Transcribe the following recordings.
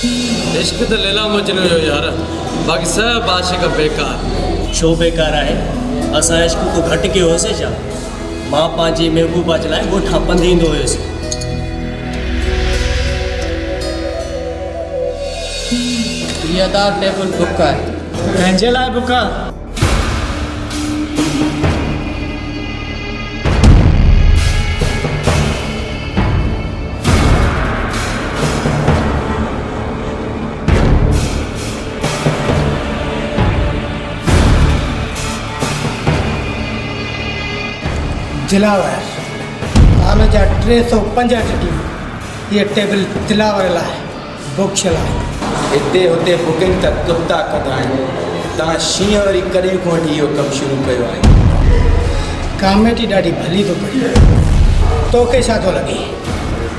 इश्क तो लैला मजनू हो यार, बाकी सब आशिक बेकार। छो बेकार है? असां इश्क को घट के होसे छा? मां पंहिंजी महबूबा जे लाइ ॻोठा पंधींदो हुयुसि। इहा त टेबल बुक आहे। कंहिंजे लाइ बुक आहे? दिलावर हाल जा 365 ॾींहं ये टेबल दिलावर लाइ बुक लाइ। हिते हुते बुकिंग त कुत्ता कंदा आहिनि। तव्हां शींहं वरी कॾहिं खां वठी इहो कमु शुरू कयो आहे? कॉमेडी ॾाढी भली थो पई। तोखे छा थो लॻे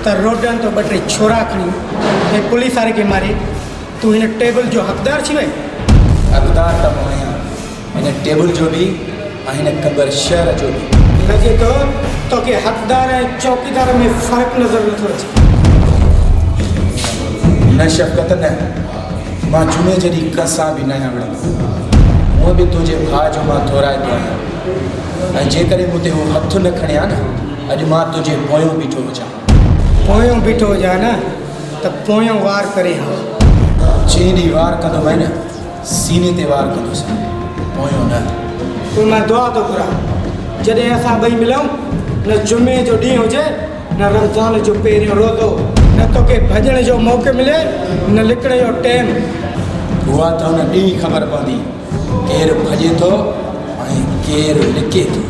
त रोडनि तो ॿ टे छोरा खणी ऐं पुलिस वारे खे मारे तूं हिन टेबल जो हक़दार थी वई? हक़दार त मां आहियां, हिन टेबल जो बि ऐं हिन कबर शहर जो बि। लॻे थो तोखे हक़दार ऐं चौकीदार में फ़र्क़ु नज़र नथो अचे। न शफ़क़त न, मां जुमे जॾहिं कंसां बि न आहियां विढ़ंदो। हूअं बि तुंहिंजे भाउ जो मां दोहिराईंदो आहियां, ऐं जेकॾहिं मूं ते उहो हथु न खणे हा न, अॼु मां तुंहिंजे पोयों बीठो हुजां। पोयों बीठो हुजां न त पोयों वार करे हा। जंहिं ॾींहुं वार कंदो भई न, सीने ते वार कंदुसि, पोयों न। पोइ मां दुआ थो घुरां, जॾहिं असां ॿई मिलूं, न जुमे जो ॾींहुं हुजे न रमज़ान जो पहिरियों रोज़ो, न तोखे भॼण जो मौक़ो मिले न लिकण जो टाइम। उहा त हुन ॾींहुं ख़बर पवंदी केरु भॼे थो ऐं केरु लिके थो।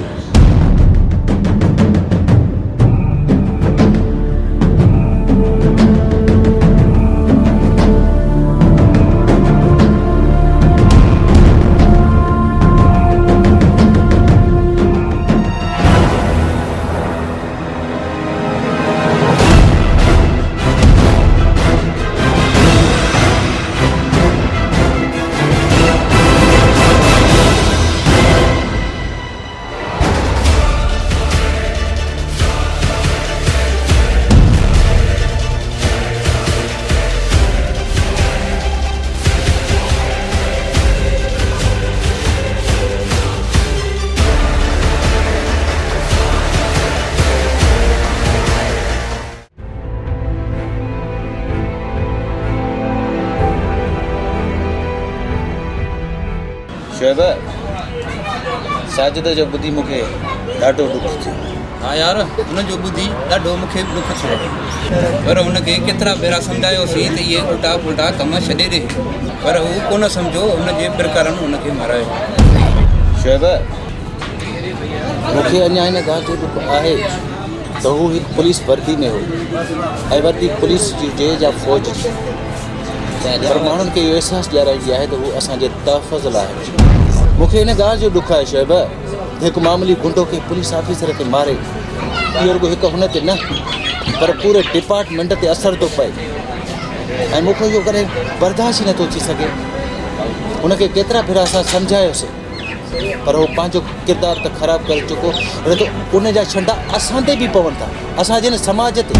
शोएब, साजिद जो ॿुधी मूंखे ॾाढो ॾुख थियो। हाँ यार, हुनजो ॿुधी ॾाढो मूंखे ॾुख थियो, पर हुनखे केतिरा भेरा सम्झायोसीं त इहे उल्टा पुल्टा कम छॾे ॾे, पर हू कोन सम्झो। हुनजे प्रकारनि हुनखे मारायो। शोएब, मूंखे अञा हिन ॻाल्हि जो ॾुख आहे त हू हिकु पुलिस वर्दी में हो ऐं वर्दी पुलिस जी हुजे या फ़ौज जी, पर माण्हुनि खे इहो अहसासु ॾियाराईंदी आहे त हू असांजे तहफ़ुज़ लाइ आहे। मूंखे हिन ॻाल्हि जो ॾुख आहे शोएब, हिकु मामूली गुंडो खे पुलिस ऑफिसर खे मारे, इहो रुॻो हिकु हुन ते न पर पूरे डिपार्टमेंट ते असरु थो पए, ऐं मूंखे इहो कॾहिं बर्दाश्त ई नथो थी सघे। हुनखे केतिरा भेरा असां सम्झायोसीं, पर उहो पंहिंजो किरदारु त ख़राबु करे चुको, त उन जा छंडा असां ते बि पवनि था, असांजे हिन समाज ते।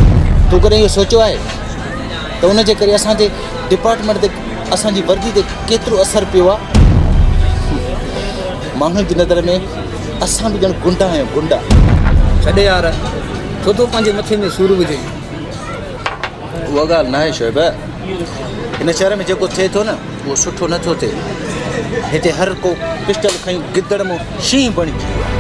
तूं कॾहिं इहो सोचियो आहे त उनजे करे असांजे डिपार्टमेंट ते, असांजी वर्दी ते केतिरो असरु पियो आहे? माण्हुनि जी नज़र में असां बि ॼण गुंडा आहियूं, गुंडा। छॾे यार, छो तो पंहिंजे मथे में सूरु विझे? उहा ॻाल्हि न आहे शोएब, हिन शहर में जेको थिए थो न उहो सुठो नथो थिए। हिते हर को पिस्टल खईं गिदड़ में शींहं बणी वियो आहे।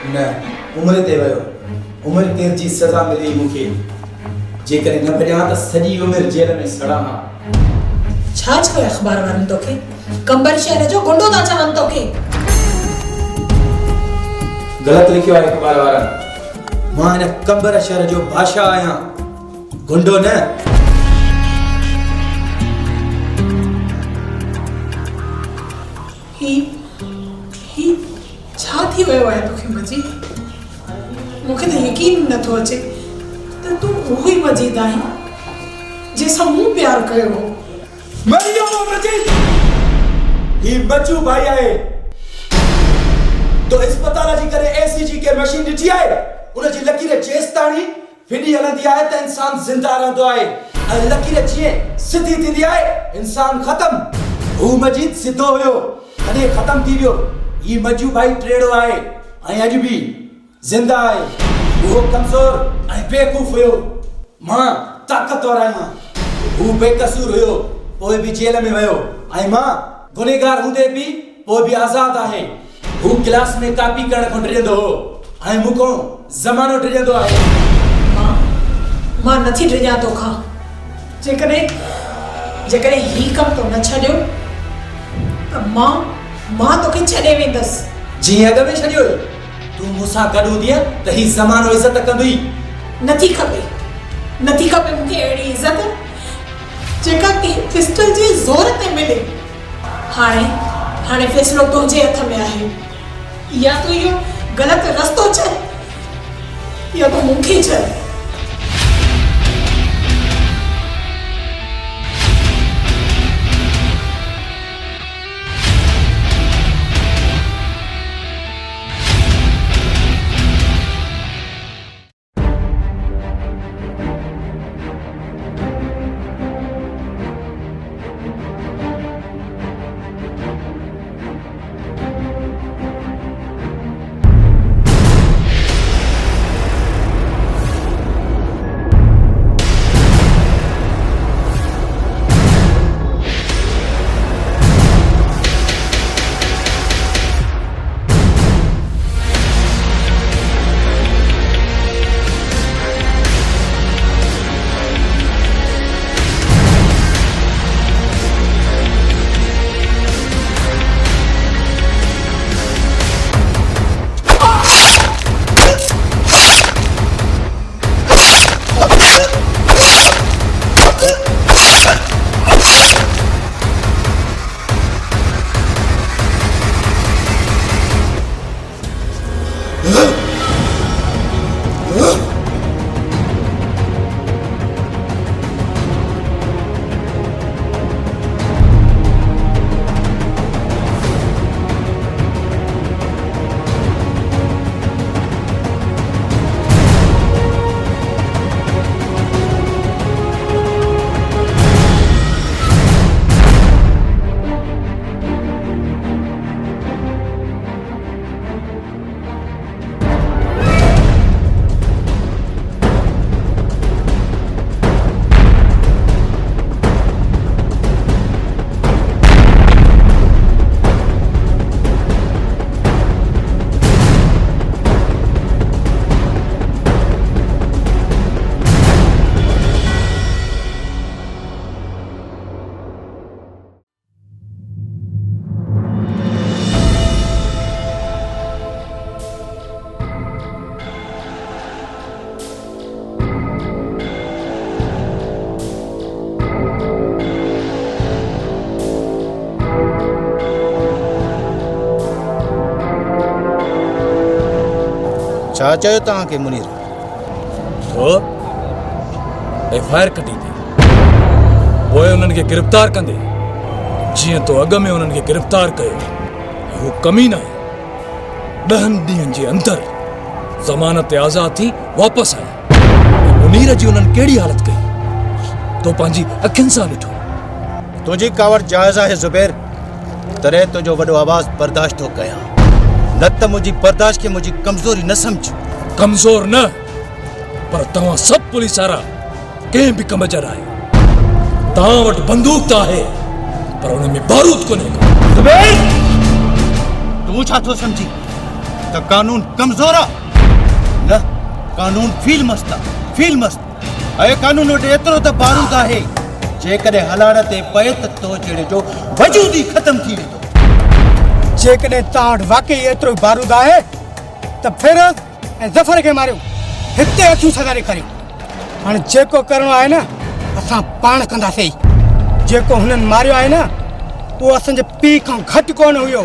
न, उमिरि ते वियो, उमिरि कैद जी सज़ा मिली मूंखे। जेकॾहिं न भॼां त सॼी उमिरि जेल में सड़ां हा। छा चयो अख़बार वारनि तोखे? कंबर शहर जो गुंडो था चवनि तोखे। ग़लति लिखियो आहे अख़बार वारनि। मां हिन कंबर शहर जो बादशाह आहियां, गुंडो न। ही छा थी वियो आहे तोखे मजीद? मूंखे त यकीन नथो अचे त तूं उहो ई मजीद आहीं जंहिंसां मूं प्यारु कयो हो। मरियम मजीद ही बच्चू भाई आए तो अस्पताल जी करे एसीजी के मशीन ॾिठी आहे उन जी लकीर जेसताणी फिडी हलंदी आहे त इंसान जिंदा रहंदो आहे ऐं लकीर जीअं सिधी थींदी आहे इंसान ख़तम। हू मजीद सिधो हुयो हाणे ख़तम थी वियो। ही मजू भाई टेड़ो आहे ऐं अॼु बि जिंदा आहे। उहो कमज़ोर ऐं बेवकूफ़ हुयो, मां ताक़तवर आहियां। हू बेकसूर हुयो पोइ बि जेल में वियो ऐं मां गुनहगार हूंदे बि पोइ बि आज़ाद आहे। हू क्लास में कापी करण खां डिॼंदो हो ऐं मूंखां ज़मानो डिॼंदो आहे। मां नथी डिॼां तोखां। जेकॾहिं ही कमु तो न छॾियो त मां तोखे छॾे वेंदसि। जीअं अॻ में छॾियो तूं मूंसां गॾु हूंदीअ त ही ज़मानो इज़त कंदुई। नथी खपे मूंखे अहिड़ी इज़त जेका कंहिं पिस्टल जे ज़ोर ते मिले। हाणे फ़ैसिलो तुंहिंजे हथ में आहे। या तूं इहो ग़लति रस्तो छॾ या तूं मूंखे छॾ। छा चयो तव्हांखे मुनीर? तो एफआईआर कढी थी पोइ उन्हनि खे गिरफ़्तार कंदे जीअं तो अॻ में उन्हनि खे गिरफ़्तार कयो। हू कमीना 10 ॾींहंनि जे अंदरि ज़मानत ते आज़ाद थी वापसि आया। मुनीर जी उन्हनि कहिड़ी हालत कई तो पंहिंजी अखियुनि सां ॾिठो। तुंहिंजी कावड़ जाइज़ आहे ज़ुबैर, तॾहिं तुंहिंजो वॾो आवाज़ बर्दाश्त थो कयां, न त मुंहिंजी बर्दाश्त खे मुंहिंजी कमज़ोरी न सम्झ। कमज़ोर न, पर तव्हां सभु पुलिस वारा कंहिं बि कम जा आहियो। तव्हां वटि बंदूक त आहे पर हुन में बारूद कोन्हे। तूं छा थो सम्झी त कानून कमज़ोर आहे? न, कानून फील मस्त आहे, फील मस्त। ऐं कानून वटि एतिरो त बारूद आहे जेकॾहिं हलाड़ ते पए त तो जहिड़े जो वजूद ई ख़तम थी वेंदो। जेकॾहिं तव्हां वटि वाक़ई एतिरो बारूद आहे त फिरोज़ ऐं ज़फ़र खे मारियो, हिते अखियूं सदा ॾेखारियो। हाणे जेको करिणो आहे न असां पाण कंदासीं। जेको हुननि मारियो आहे न उहो असांजे पीउ खां घटि कोन हुयो।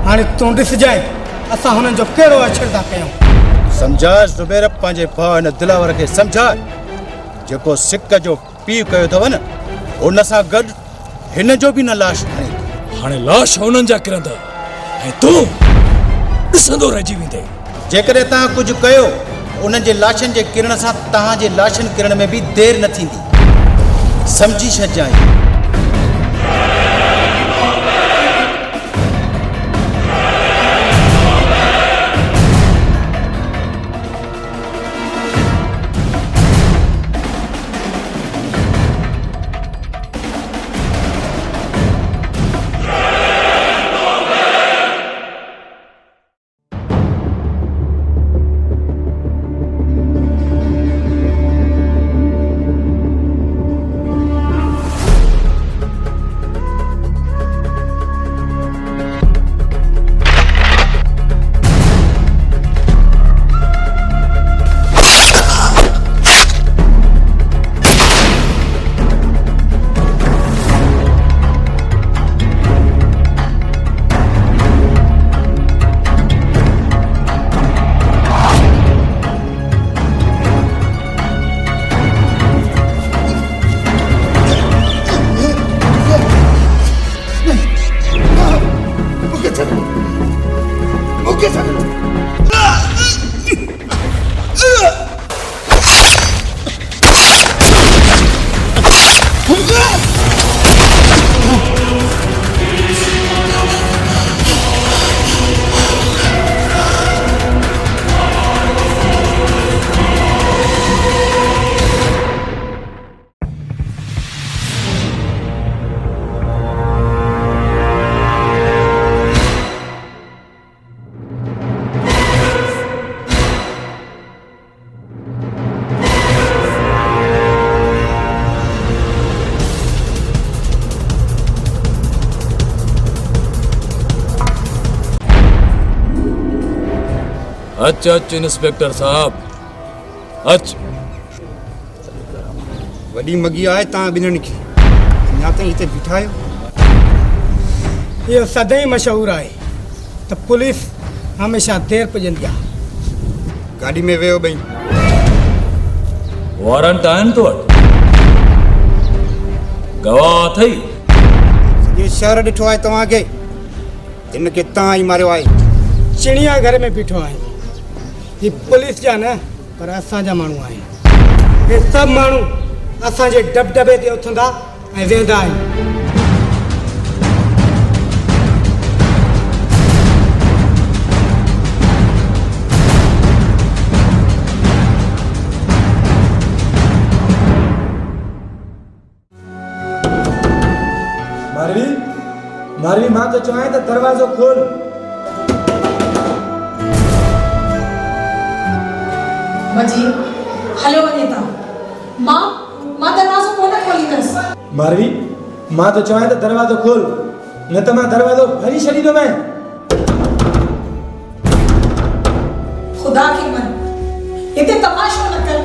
हाणे तूं ॾिसजांइ असां हुननि जो कहिड़ो अछड़ था कयूं। सम्झा ज़ुबैर, पंहिंजे भाउ हिन दिलावर खे सम्झा जेको सिक जो पीउ कयो अथव न उन सां गॾु हिन जो बि न लाश खणे हाणे लाश हुननि जा किरंदा ऐं तूं ॾिसंदो रहिजी वेंदे। जेकॾहिं तव्हां कुझु कयो उन्हनि जे लाशनि जे किरण सां तव्हांजे लाशनि किरण में बि देरि न थींदी, सम्झी छॾिजांइ। अच इंस्पेक्टर साहब अच। वॾी मगी आहे तव्हां ॿिन्हिनि खे, अञा ताईं हिते बीठा आहियो। इहो सदाईं मशहूरु आहे त पुलिस हमेशह देरि पुॼंदी आहे। गाॾी में वियो ॿई। वारंट आहिनि तो वटि? गवाह अथई? सॼो शहर ॾिठो आहे तव्हांखे, हिन खे तव्हां ई मारियो आहे। चिड़िया घर में बीठो आहिनि, ही पुलिस जा न पर असांजा माण्हू आहिनि। हे सभु माण्हू असांजे दबदबे ते उथंदा ऐं वेंदा आहिनि। मारवी मां तो चवां त दरवाज़ो खोल। बजी हलो वञे था। मां दरवाज़ो कोन खोलींदसि। मारवी मां तो चवां त दरवाज़ो खोल, न त मां दरवाज़ो भरी छॾींदोमांइ। खुदा खे मन हिते तमाशो न कर,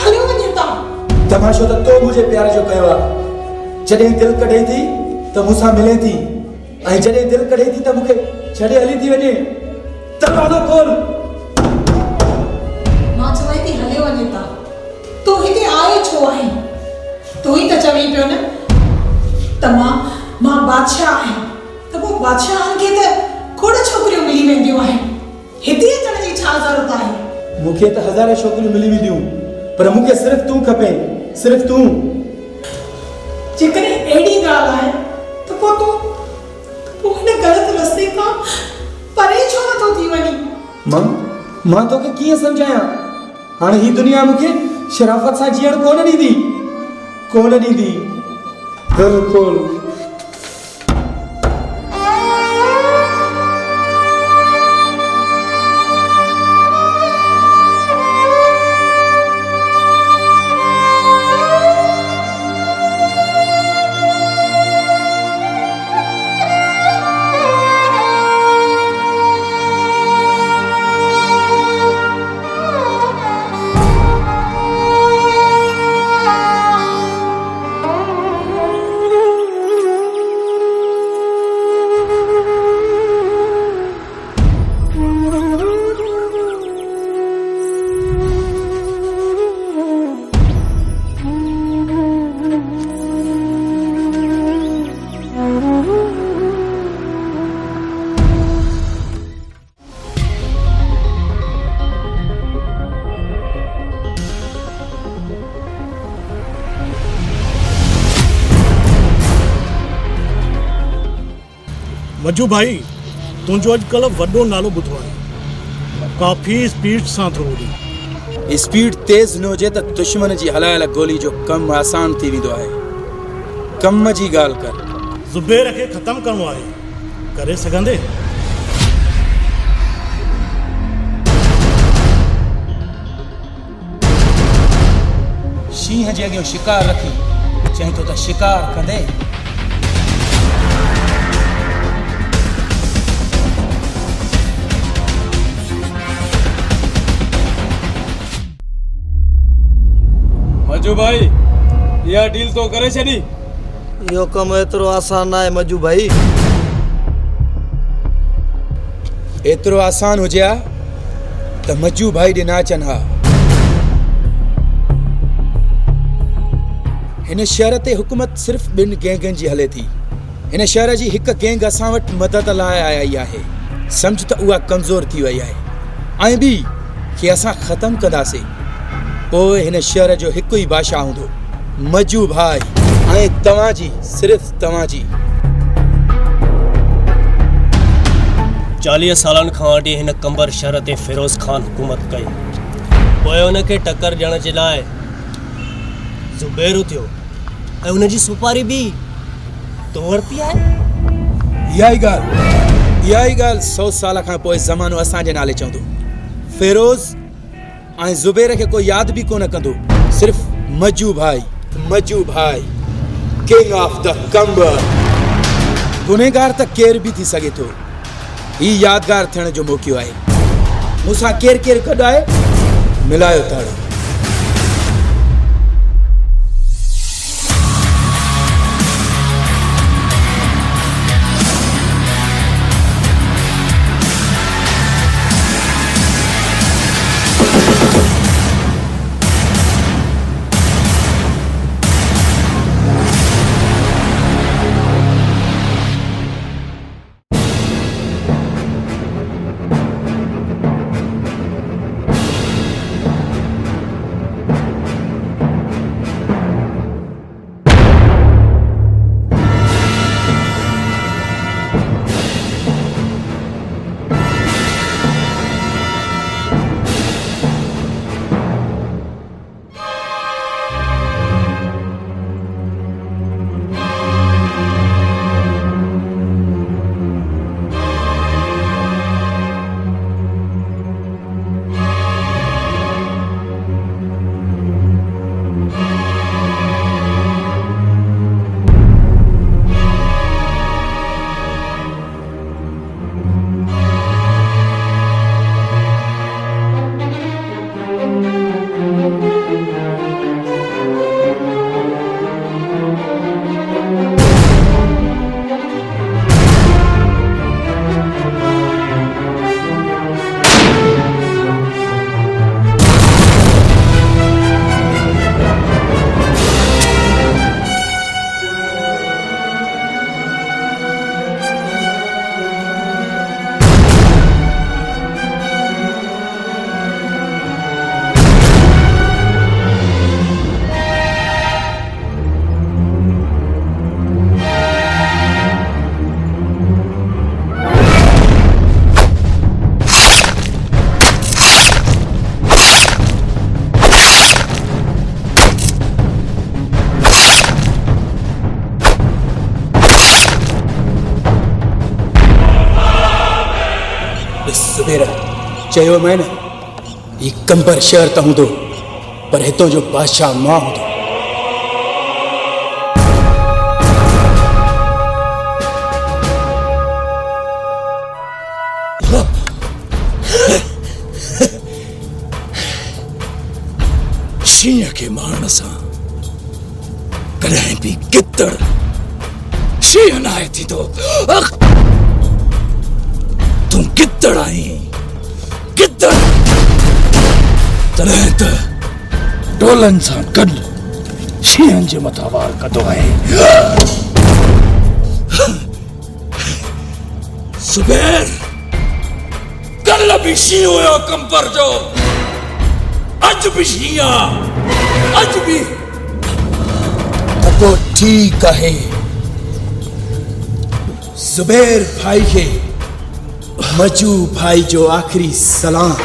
हलो वञे था। तमाशो त तो मुंहिंजे प्यार जो कयो आहे। जॾहिं दिलि कढे थी त मूंसां मिले थी, ऐं जॾहिं दिलि कढे थी त मूंखे छॾे हली थी वञे। दरवाज़ो खोल। मां चवां थी हले वञे था। तूं हिते आयो छो आहीं? तूं ई त चवीं पियो न त मां बादशाह आहियां, त पोइ बादशाहनि खे त खोड़ छोकिरियूं मिली वेंदियूं आहिनि। हिते अचण जी छा ज़रूरत आहे? मूंखे त हज़ारे छोकिरियूं मिली वेंदियूं, पर मूंखे सिर्फ़ु तूं खपे, सिर्फ़ु तूं। जेकॾहिं अहिड़ी ॻाल्हि आहे त पोइ तूं हिन ग़लति रस्ते खां परे छो नथो थी वञी? मां तोखे कीअं सम्झायां? हाणे ही दुनिया मूंखे शराफ़त सां जीअण कोन ॾींदी। बिल्कुल मजू भाई तुंहिंजो अॼुकल्ह वॾो नालो ॿुधो आहे, काफ़ी स्पीड सां थो उड़ी। स्पीड तेज़ न हुजे त दुश्मन जी हलायल गोली जो कमु आसान थी वेंदो आहे। कम जी ॻाल्हि कर। ज़ुबैर खे ख़तमु करिणो आहे, करे सघंदे? शींहं जे अॻियां शिकार रखी चई थो त शिकार कंदे। मजू भाई इहा डील तो करे छॾी। इहो कमु एतिरो आसान आहे मजू भाई। एतिरो आसान हुजे हा त मजू भाई ॾे ना अचनि हा। हिन शहर ते हुकूमत सिर्फ़ ॿिनि गैंगनि जी हले थी। हिन शहर जी हिकु गैंग असां वटि मदद लाइ आई आहे। सम्झ त उहा कमज़ोर थी वई आहे ऐं ॿी खे असां ख़तमु कंदासीं। पोइ हिन शहर जो हिकु ई बादशाह हूंदो, मजू भाई, ऐं तव्हांजी, सिर्फ़ु तव्हांजी। 40 सालनि खां वठी हिन कंबर शहर ते फिरोज़ खान हुकूमत कई। पोइ हुनखे टकर ॾियण जे लाइ ज़ुबैर थियो ऐं हुनजी सुपारी बि तो वरिती आहे। इहा ई ॻाल्हि 100 साल खां पोइ ज़मानो असांजे नाले चवंदो। फिरोज़ ऐं ज़ुबैर खे कोई यादि बि कोन कंदो, सिर्फ़ु मजू भाई, किंग ऑफ द कंबर। गुनहगार त केर बि थी सघे थो, ही यादगार थियण जो मौक़ो आहे। मूंसां केरु केरु गॾु आहे, मिलायो ताड़ो। चयो मैं न, ये कंबर शहर त हूंदो पर हितों जो बादशाह मां हूंदो। शींहं खे मारण सां कॾहिं बि गिदड़ शींहं नाहे थींदो। तूं गिदड़ आहीं, गिदड़। तॾहिं त टोलनि सां गॾु शींहनि जे मथां वार कंदो आहे। ज़ुबैर कल्ह बि शींहुं हुयो कंबर जो, अॼु बि शींहुं आहे, अॼु बि। त पोइ ठीकु आहे, जुबैर भाई के मजू भाई जो आखिरी सलाम।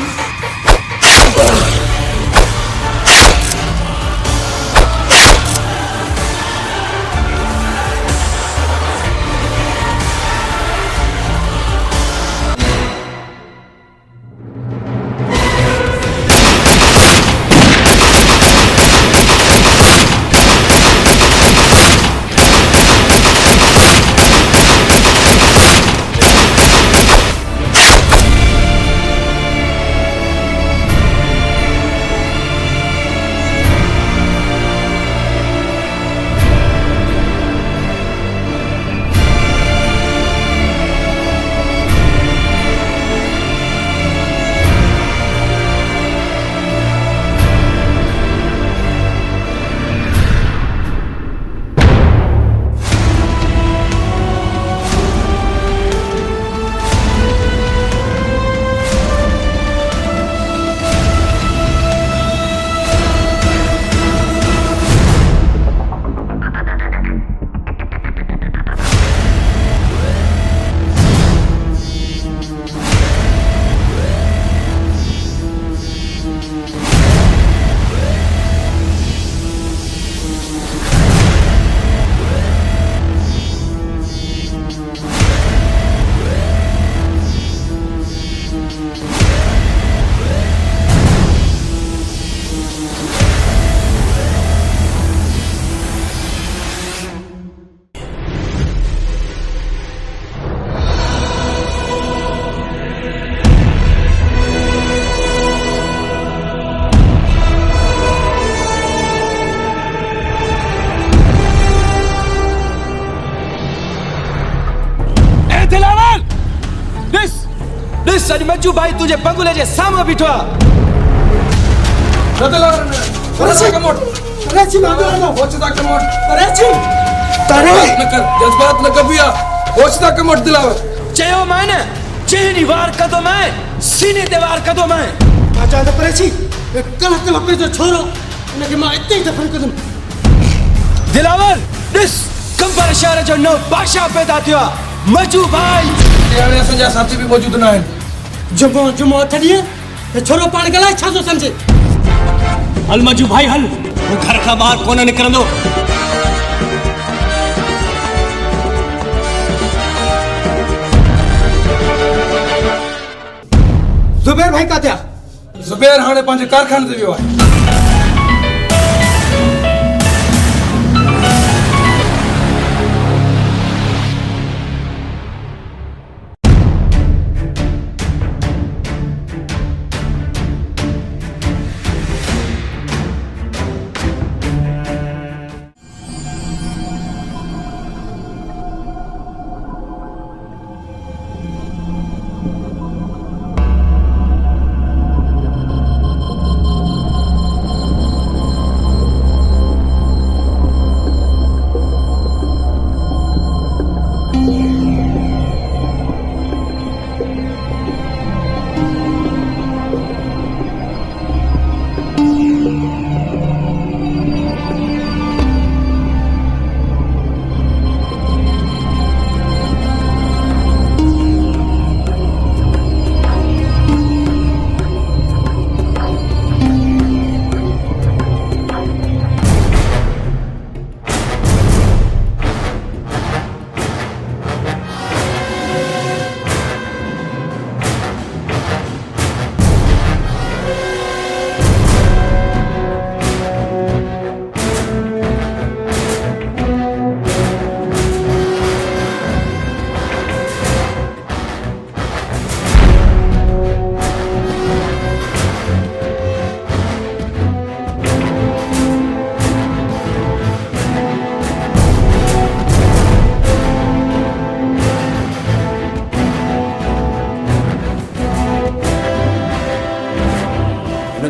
सज मज्जू भाई तुझे बंगुले जे सामने बीठो जज्बात न कबिया ओछता कमट दिलावे चयो माने चेहनी वार कदो मैं सीने ते वार कदो मैं आजा तो परेची कल पे जो छोरो उनके मां इतने ही दफन कदम दिलावर दिस कंपर शहर जो नौ बादशाह पैदा थियो मज्जू भाई याने संजा साथी भी मौजूद ना है जुमो जुमो थड़िए ये छोरो पाण गलाए छा जो समझे हल मजू भाई हल वो घर का बाहर कोन निकरंदो जुबैर भाई का थिया जुबैर हाने पंहिंजे कारखाने ते वियो आहे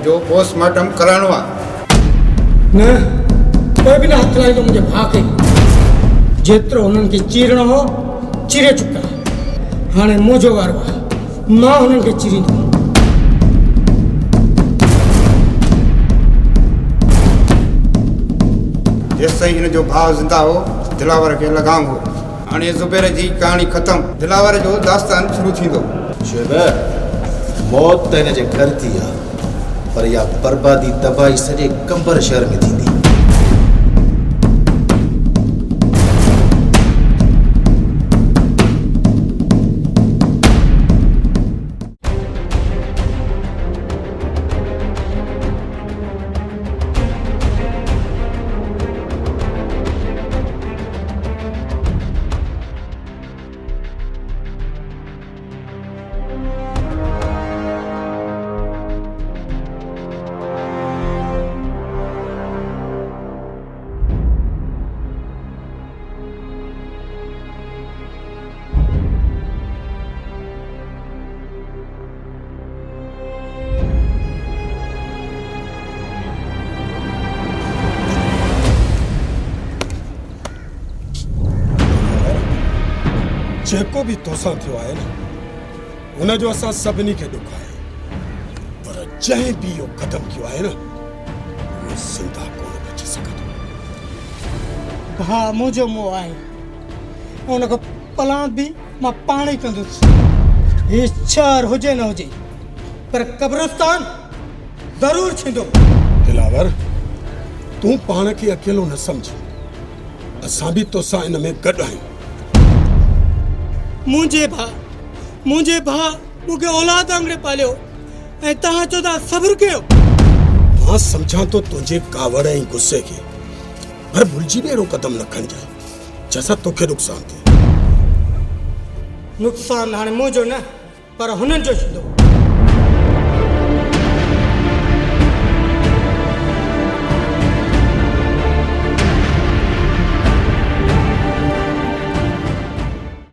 जो पोस्टमार्टम कराणो आहे न कोई भी ना हाथ लाइदो मुझे भाउ खे जेतिरो हुननि खे चीरणो हो चिरे चुका हाणे मुंहिंजो वारो आहे मां हुननि खे चीरींदुमि जेसि ताईं हिन जो भाउ ज़िंदा हो दिलावर खे लॻाम हो हाणे ज़ुबैर जी कहाणी ख़तमु दिलावर जो दास्तान शुरू थींदो शुएब मौत त हिन जे घर थी आहे पर इहा बर्बादी तबाही सॼे कंबर शहर में थींदी जेको बि तोसां थियो आहे न हुनजो असां सभिनी खे दुख आहे पर जंहिं बि इहो क़दम कयो आहे न उहो ज़िंदा कोन बची सघंदो भा मुंहिंजो मोह आहे उनखां पलांत बि मां पाण ई कंदुसि हीउ शहर हुजे न हुजे पर क़ब्रस्तान ज़रूरु थींदो दिलावर तूं पाण खे अकेलो न सम्झ असां बि तोसां इन में गॾु आहियूं मुंहिंजे भाउ मूंखे औलाद वांगुरु पालियो ऐं तव्हां चओ था सब्र कयो मां सम्झां थो तुंहिंजे कावड़ ऐं गुस्से खे पर भुलिजी बि अहिड़ो क़दम न खणजांइ जंहिंसां तोखे नुक़सानु थिए नुक़सानु हाणे मुंहिंजो न पर हुननि जो थींदो